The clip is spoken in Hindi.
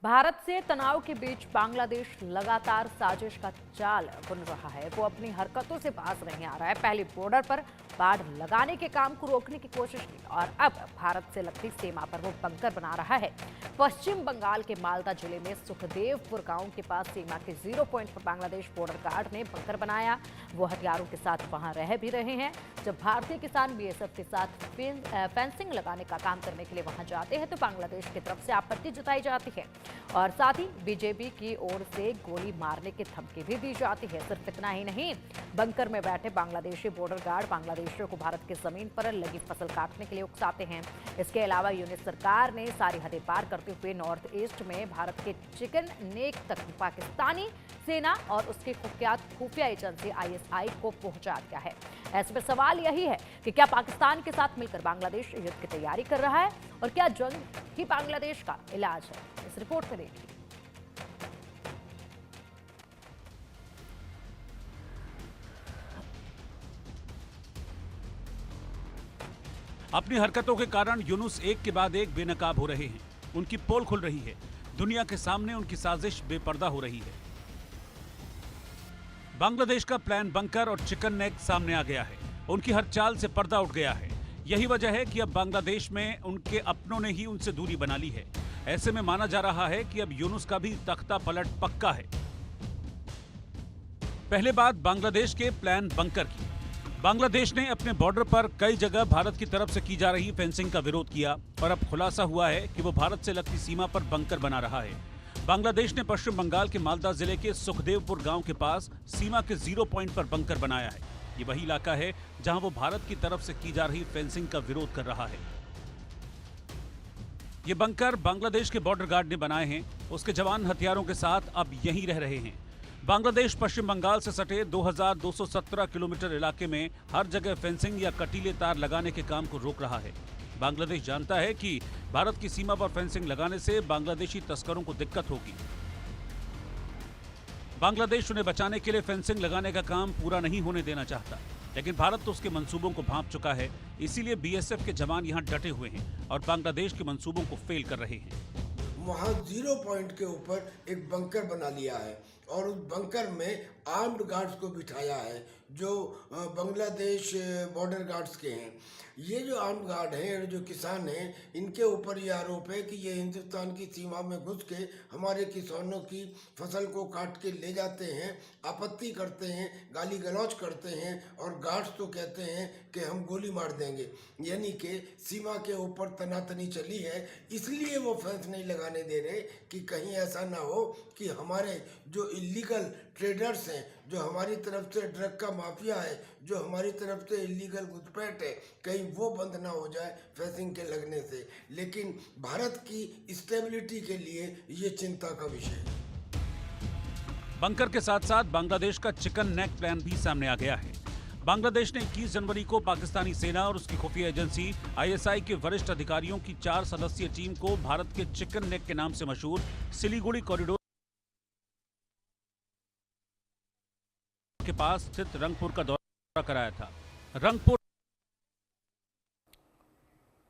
भारत से तनाव के बीच बांग्लादेश लगातार साजिश का जाल बुन रहा है। वो अपनी हरकतों से बाज नहीं आ रहा है। पहले बॉर्डर पर बाढ़ लगाने के काम को रोकने की कोशिश की और अब भारत से लगती सीमा पर वो बंकर बना रहा है। पश्चिम बंगाल के मालदा जिले में सुखदेवपुर गांव के पास सीमा के 0 पॉइंट पर बांग्लादेश बॉर्डर गार्ड ने बंकर बनाया। वो हथियारों के साथ वहां रह भी रहे हैं। जब भारतीय किसान बीएसएफ के साथ फेंसिंग लगाने का काम करने के लिए वहां जाते हैं तो बांग्लादेश की तरफ से आपत्ति जताई जाती है और साथ ही बीजेपी की ओर से गोली मारने की धमकी भी दी जाती है। सिर्फ इतना ही नहीं, बंकर में बैठे बांग्लादेशी बॉर्डर गार्ड बांग्लादेशियों को भारत की जमीन पर लगी फसल काटने के लिए उकसाते हैं। इसके अलावा यूनिट सरकार ने सारी हदें पार करते हुए नॉर्थ ईस्ट में भारत के चिकन नेक तक पाकिस्तानी सेना और उसके कुख्यात खुफिया एजेंसी आईएसआई को पहुंचा दिया है। ऐसे में सवाल यही है कि क्या पाकिस्तान के साथ मिलकर बांग्लादेश युद्ध की तैयारी कर रहा है और क्या जंग ही बांग्लादेश का इलाज है? इस रिपोर्ट में देखिए। अपनी हरकतों के कारण यूनुस एक के बाद एक बेनकाब हो रहे हैं। उनकी पोल खुल रही है। दुनिया के सामने उनकी साजिश बेपर्दा हो रही है। बांग्लादेश का प्लान बंकर और चिकन नेक सामने आ गया है। उनकी हर चाल से पर्दा उठ गया है। यही वजह है कि अब बांग्लादेश में उनके अपनों ने ही उनसे दूरी बना ली है। ऐसे में माना जा रहा है कि अब यूनुस का भी तख्ता पलट पक्का है। पहले बात बांग्लादेश के प्लान बंकर की। बांग्लादेश ने अपने बॉर्डर पर कई जगह भारत की तरफ से की जा रही फेंसिंग का विरोध किया और अब खुलासा हुआ है कि वो भारत से लगती सीमा पर बंकर बना रहा है। बांग्लादेश ने पश्चिम बंगाल के मालदा जिले के सुखदेवपुर गांव के पास सीमा के 0 पॉइंट पर बंकर बनाया है। ये वही इलाका है जहां वो भारत की तरफ से की जा रही फेंसिंग का विरोध कर रहा है। ये बंकर बांग्लादेश के बॉर्डर गार्ड ने बनाए हैं। उसके जवान हथियारों के साथ अब यहीं रह रहे हैं। बांग्लादेश पश्चिम बंगाल से सटे 2217 किलोमीटर इलाके में हर जगह फेंसिंग या कटीले तार लगाने के काम को रोक रहा है। बांग्लादेश जानता है कि भारत की सीमा पर फेंसिंग लगाने से बांग्लादेशी तस्करों को दिक्कत होगी। बांग्लादेश उन्हें बचाने के लिए फेंसिंग लगाने का काम पूरा नहीं होने देना चाहता, लेकिन भारत तो उसके मंसूबों को भांप चुका है। इसीलिए बीएसएफ के जवान यहां डटे हुए हैं और बांग्लादेश के मंसूबों को फेल कर रहे हैं। वहाँ 0 पॉइंट के ऊपर एक बंकर बना लिया है और उस बंकर में आर्म्ड गार्ड्स को बिठाया है जो बांग्लादेश बॉर्डर गार्ड्स के हैं। ये जो आर्म्ड गार्ड हैं, जो किसान हैं, इनके ऊपर ये आरोप है कि ये हिंदुस्तान की सीमा में घुस के हमारे किसानों की फसल को काट के ले जाते हैं, आपत्ति करते हैं, गाली गलौज करते हैं और गार्ड्स तो कहते हैं कि हम गोली मार देंगे। यानी कि सीमा के ऊपर तनातनी चली है, इसलिए वो फेंस नहीं लगाने दे रहे कि कहीं ऐसा ना हो कि हमारे जो इलीगल ट्रेडर्स हैं, जो हमारी तरफ से ड्रग का माफिया है, जो हमारी तरफ से इलीगल घुसपैठ है, कहीं वो बंद ना हो जाए फेंसिंग के लगने से। लेकिन भारत की स्टेबिलिटी के लिए ये चिंता का विषय है। बंकर के साथ साथ बांग्लादेश का चिकन नेक प्लान भी सामने आ गया है। बांग्लादेश ने 21 जनवरी को पाकिस्तानी सेना और उसकी खुफिया एजेंसी आईएसआई के वरिष्ठ अधिकारियों की 4 सदस्यीय टीम को भारत के चिकन नेक के नाम से मशहूर सिलीगुड़ी कॉरिडोर के पास स्थित रंगपुर का दौरा कराया था। रंगपुर